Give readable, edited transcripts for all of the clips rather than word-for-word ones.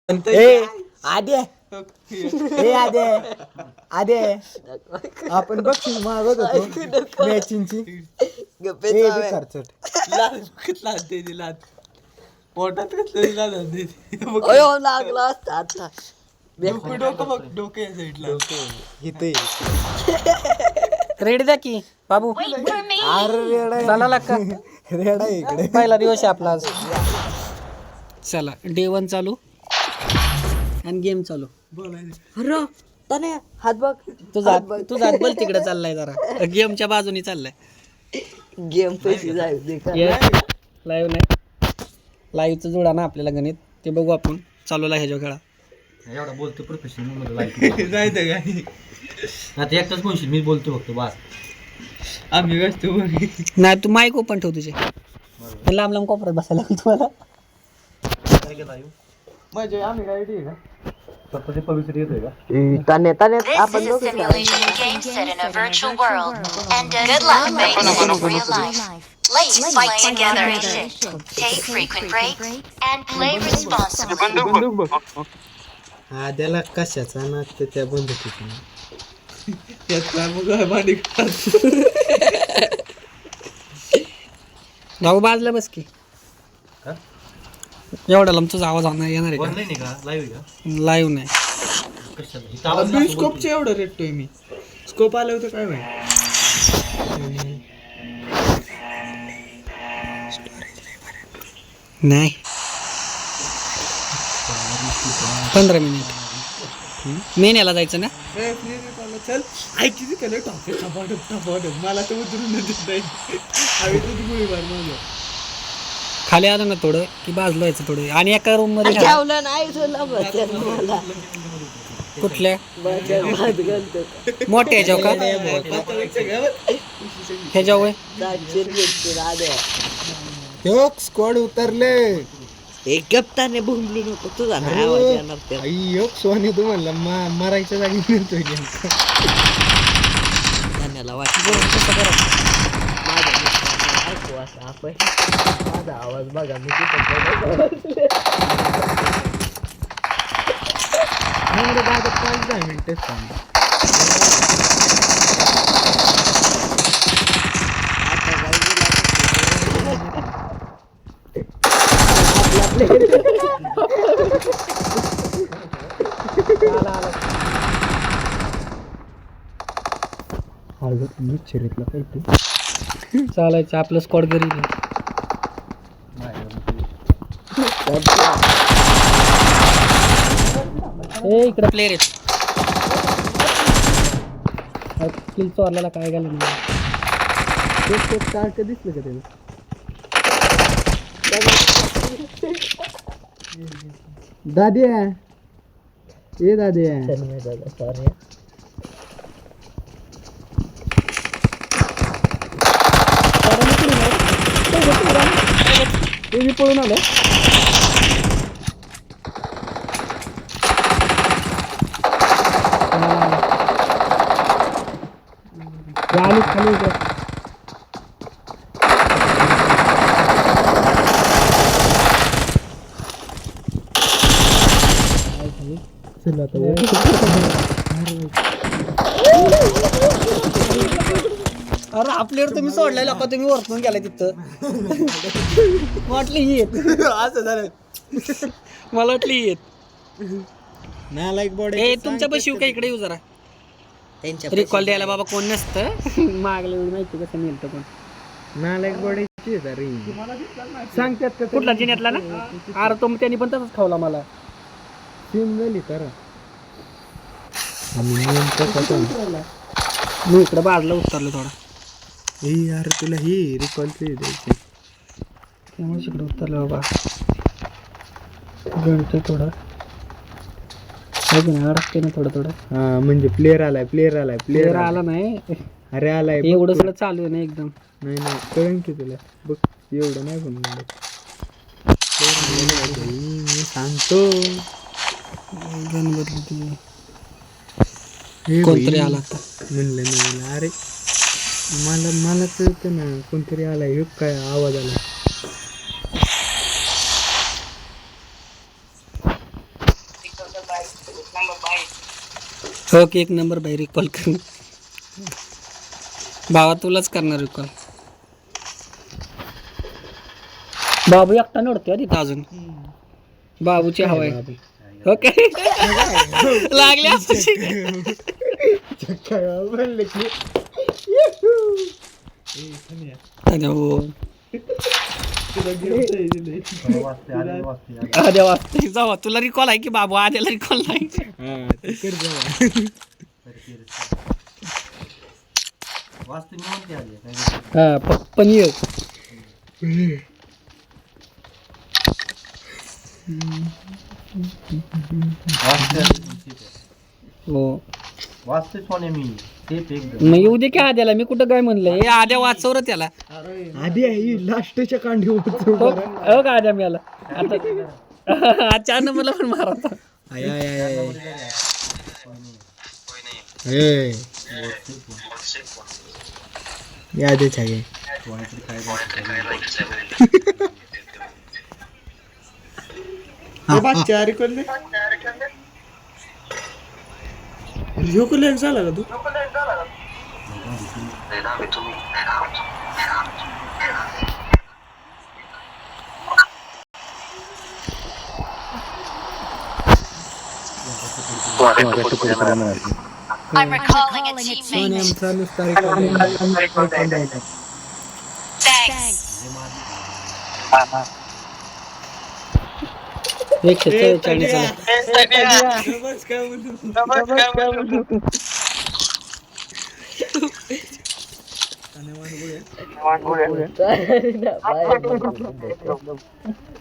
ए आद्या ए आद्या आद्या आपण बक्षीस मागत होतो मॅचिंगची खर्चट पोटात लागला असता आता डोके इथे रेडी द्या की बाबू अरे रेडा चालायला का रेडा इकडे पहिला दिवस आहे आपला आज चला डे 1 चालू आणि गेम चालू अरे तने हात बघ तुझा हात बल तिकडे चाललाय जरा गेमच्या बाजूनी चाललाय गेम पैसे जाऊ लाईव्ह नाही लाईव्हचं जोडा ना आपल्याला गणित ते बघू आपण चालूला ह्याच्या खेळा एवढा बोलतो प्रोफेशनल मला जायचं काय आता एकटाच म्हणशील मी बोलतो फक्त बस आम्ही असतो नाही तू माईक ओपन ठेव तुझे लांब लांब कोपऱ्यात बसायला लागेल तुम्हाला म्हणजे आम्ही काय आहे का फक्त ते पवित्र येतोय का तने तने This आपण is a simulation game set in a virtual world. And good luck, mates, in real life. Let's fight together. Take frequent breaks and play responsibly. आद्याला कशाचा ना त्या बंदुकीचा भाऊ बाजला बस की एवढा लांब तुझा आवाज येणार आहे ऑनलाईन आहे का लाईव्ह आहे का लाईव्ह नाही का कशाला स्कोपचे एवढं रेटतोय मी स्कोप आलं होतं काय माहिती नाही 15 मिनिट मेन याला जायचं ना चल ऐक किती केलं टपाटप मला तर उतरून देत नाही हवी तुझी गोळी मार माझं खाली आलं ना थोडं की बाजलं व्हायचं थोडं आणि एका रूम मध्ये घाला. ठेवलं नाही तुला बचन मला कुठल्या बचन भात घालतो मोठ्या ह्याच्याव का ह्याच्याव तो स्क्वॉड उतरले एक गप्ताने भुंबलू नको तुझा नाही आवाज येणार त्याला. अय्यो सोनी तू म्हणला मारायच्या जागी मिळतोय धन्याला वाटलं माझ्या मित्रांनो ऐकू असं आपण माझा आवाज बघा मी तिथं 5-10 मिनिटेच थांबा चालायचं आपलं स्कॉड घरी ए इकडे प्लेयर आहेत किल चोरल्याला काय घालं नाही सारखं दिसलं का त्याला दाद्या ए दाद्या सॉरी ते मी पळून आलं खाली खाली चला आता अरे आपल्यावर तुम्ही सोडलाय लोक तुम्ही वरतून गेलाय तिथं वाटली ही येत असं झालं मला वाटली ही येत ना लाईक बॉडी ए तुमच्या बशी का इकडे येऊ जरा त्यांच्या रिकॉल द्यायला बाबा कोण नसतं मागल्या वेळी माहिती कसं मिळतं पण ना लाईक बॉडीची रे सांगतात का कुठला जिन्यातला ना अरे तो त्यांनी पण तसंच खावला मला सीम झाली करा मी इकडे बाजूला उतरलो थोडा ए यार तुला ही रिकॉलची द्यायची त्यामुळे इकडे उतरलो बाबा गणतो थोडं अडकते ना थोडं थोडं हा म्हणजे प्लेअर आलाय प्लेअर आला नाही अरे आलाय एवढं सगळं चालू आहे ना एकदम नाही नाही कळन की तुला बघ एवढं नाही पण मी सांगतो गण बदली ती हे कोणतरी बाई, आला आता म्हणलं नाही अरे मला कळतं ना कोणतरी आलाय हे काय आवाज आला हो की एक नंबर बाई रिकॉल कर भावा तुलाच करणार रिकॉल बाबू एकटा नडतोय तिथं अजून बाबूची हवा आहे ओके लागले आद्या वाजते जावा तुला रिकॉल आहे की बाबू आद्याला रिकॉल नाही हा पण ये हो वाचते सोने मी तेच एकदम मग येऊ दे की आद्याला मी कुठं काय म्हणलं हे आद्या वाचव रे त्याला आधी आहे लास्टच्या कांडी हो का आद्या मिळाला आता 4 नंबरला पण मारा आता यादच आहे झाला का तू I'm recalling a teammate. Thanks. 144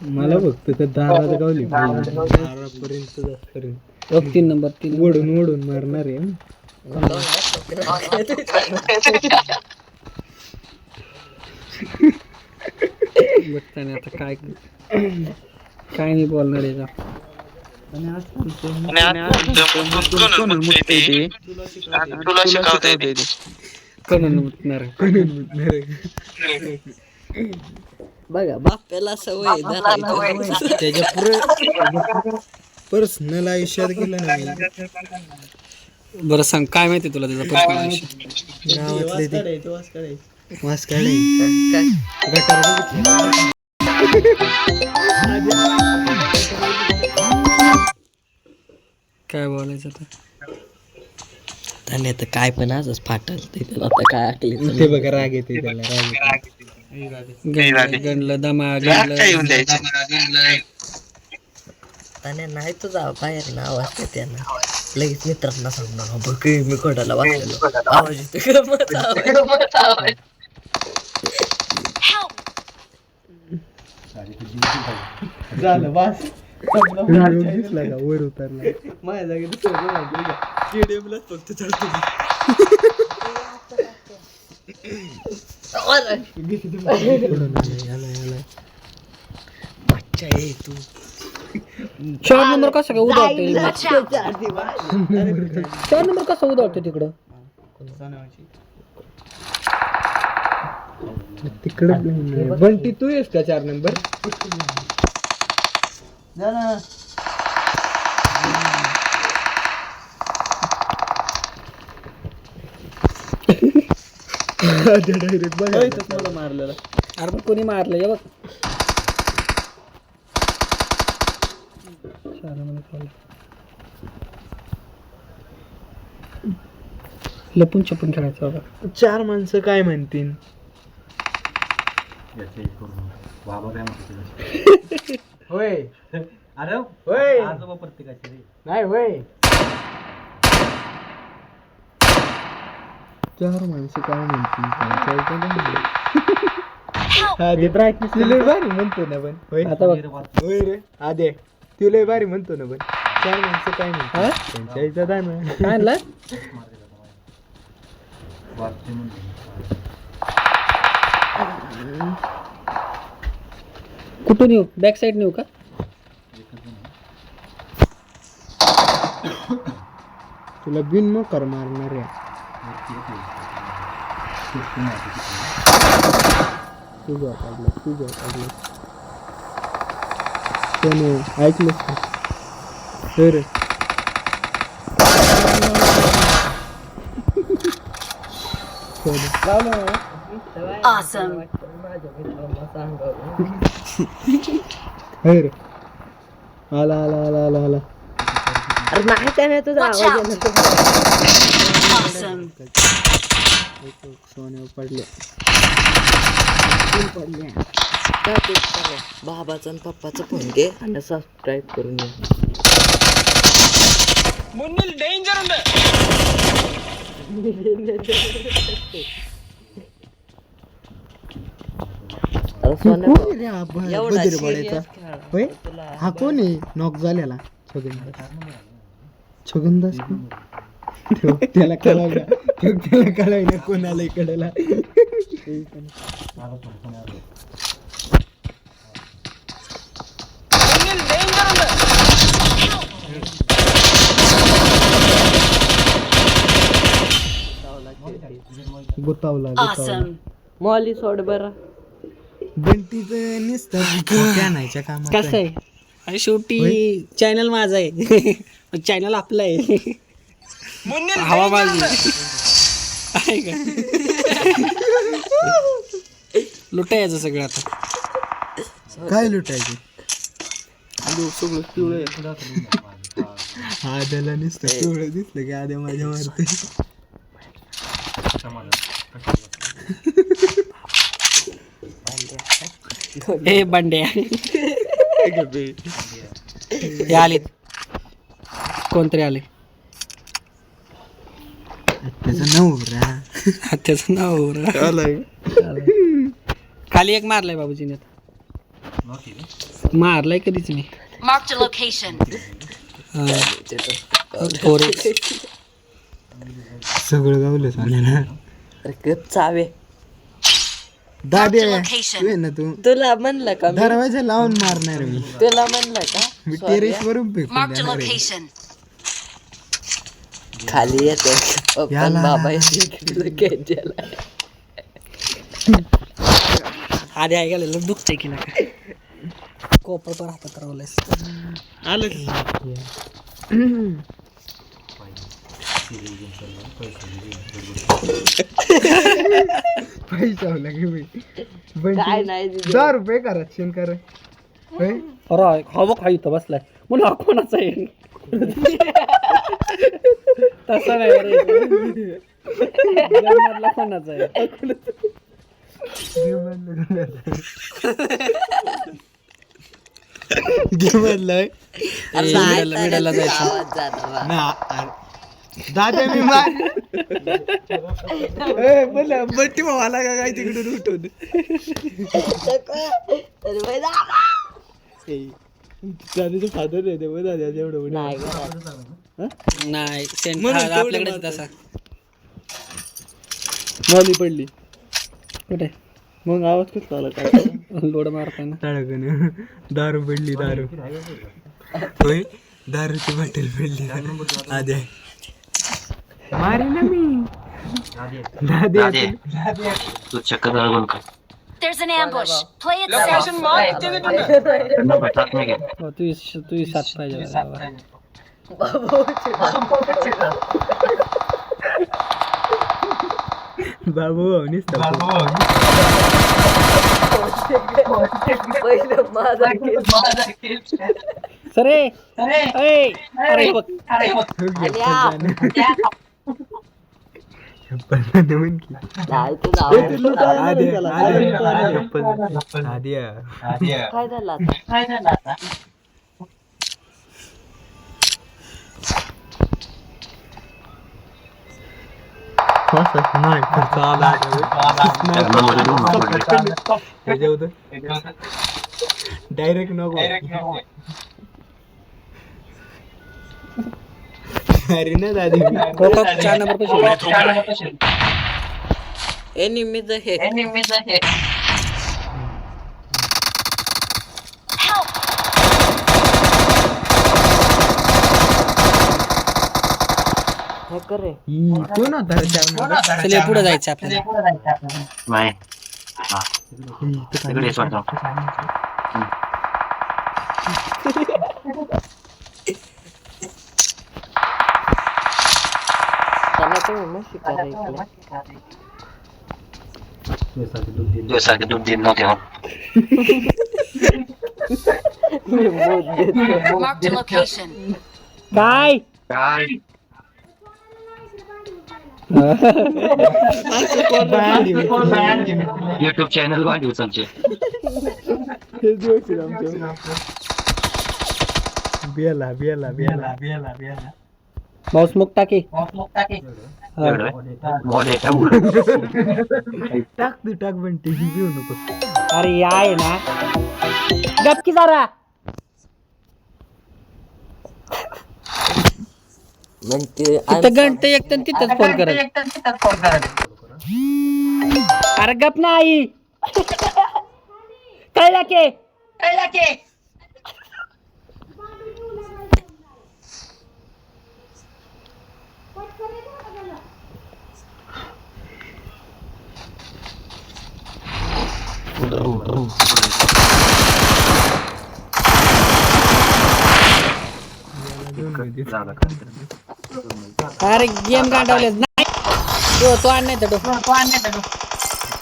मला फक्त त्या दारात गावली दारापर्यंत 3 नंबर 3 ओढून ओढून मारणार आहे बघताना आता काय नाही बोलणार आहे बघा बाप्याला सवय त्याच्या पुढे पर्सनल आयुष्यात गेलं ना बरं सांग काय माहिती तुला त्याचा पर्सनल आयुष्य गावातले ते वास काढे गटार काय बोलायचं आता त्याने तर काय पण आजच फाटल ते त्याला आता काय आकली ते बघा राग येते त्याला राग गणलं दमा गणलं त्याने नाही तुझा बाहेर ना आवाज ते त्यांना लगेच मित्रांना सांगणार बघ मी कोणाला वाचलेलो आवाज येतो झालं वास दिसला का वर उतरला माझ्या जागेत स्टेडियमलाच फक्त चढतो अच्छा ये तू 4 नंबर कसा काय उदाहरते Watch out. 4 नंबर कसा उदाहरते तिकडं तिकडे बंटी तू येस का 4 नंबर मला मारलेला अरे पण कोणी मारलं हे बघ लपून छपून खेळायचं बाबा 4 माणसं काय म्हणतील होय अरे होय आजोबा प्रत्येकाचे रे नाही होय 4 माणसं काय म्हणतील हा ते प्रॅक्टिस लय भारी म्हणतो ना पण होय आता बघ होय रे आदे तू लय भारी म्हणतो ना पण 4 माणसं काय म्हणतात त्यांच्या इथं काय ना काय आणलं कुठून येऊ बॅक साईड नेऊ का तुला बिन मग कर मारणार आहे तुझं ऐकलंस का रे Awesome. माझ्या मित्रांना सांगावं. रे आला आला आला आला आला अरे नाही त्याने तुझा Watch आवाज out. येतो. Awesome. सोने पडले बाबाचा आणि पप्पाचा फोन घे आणि सबस्क्राईब करून घे. अरे सोन्या, कोण रे हा एवढा बजरी serious बडायचा खेळा. होय तुला हा कोण आहे नॉक झालेला छगनदास त्याला कळायला त्याला कळायला कोण आलं इकडला गुतावला Awesome. मॉली सोड बरं. बंटीच नुसतं आणायच्या कामात कसं आहे आणि शेवटी चॅनल माझा आहे चॅनल आपलं आहे हवा बाजू आहे का लुटायचं सगळं आता काय लुटायचे सगळं पिवळं आद्याला नुसतं पिवळं दिसलं की आद्या माझ्या मारते हे बंड्या हे आले कोणतरी आले त्याचं नवरा त्याचं नाव खाली एक मारलाय बाबूजीने मारलाय कधीच मी Marked a location. सगळं गावलं चालेल अरे गप चावे. दादे Marked a location. तू आहे ना तू तुला म्हणलं का मी? दरवाजा लावून मारणार मी तुला म्हणलं का मी टेरेस वरून फेकून Marked a देणार आहे. location. खाली येते याला. पण बाबा येते कॅन्जल. आधी ऐकायला दुखतंय की नाही कोपर पण हातात रावलायस आलं पैसा लागे मी काय नाही दिलं. 10 रुपये करा शेण करा होय? अरे हा बघ हा इथं बसलाय मला कोणाचा आहे तसा नाही बरं. जन्मातला कोणाचा आहे गेमलाय मिडाला जायचं आवाज जाता बा. ना दादा मी मार ए बोला बट्टी भावाला का काय तिकडून उठून अरे बाई दादा. दादाचं फादर आहे ते दादा एवढं नाही घरात. नाही सेंट म्हणून तेवढं आपल्याकडे मारतात. तसा मॉली पडली कुठे मग आवाज कसला आला काय लोड मारताना टाळकन दारू पडली दारू होय दारूची बॉटल पडली आद्या मारे ना मी दादे तू चक्कर लागून का There's an ambush. Play it safe. हो, तू साथ पाहिजे मला. बाबू नुसतं पहिलं माझा केस. सरे अरे बघ देऊन की नाही तुझा आवाज. आद्या काय झालं आता? नाही चाला डायरेक्ट नको अरे ना दादी 4 नंबर पैसे एनिमीज आहे. हॅकर आहे. कोण होता रे 4 नंबर चल पुढे जायचं आपल्याला नाही तिकडे वाटतं त्याला तुम्ही मग शिकायला तुझ्यासारखे 2-3 नव्हते हो. Marked a location. काय युट्यूब चॅनल वाढीव चालते. बियाला बियाला बियाला माऊस मुक टाके टाक तू टाक पण टी घेऊ नको. अरे आहे ना गपकी जरा तिथं घंटे एक तर तिथंच फोन करत. अरे गप नाही कळला के अरे गेम गांडवले नाही तो आण नाही तर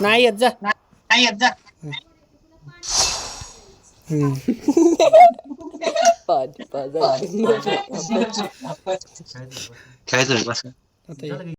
नाही येत जा काय झालं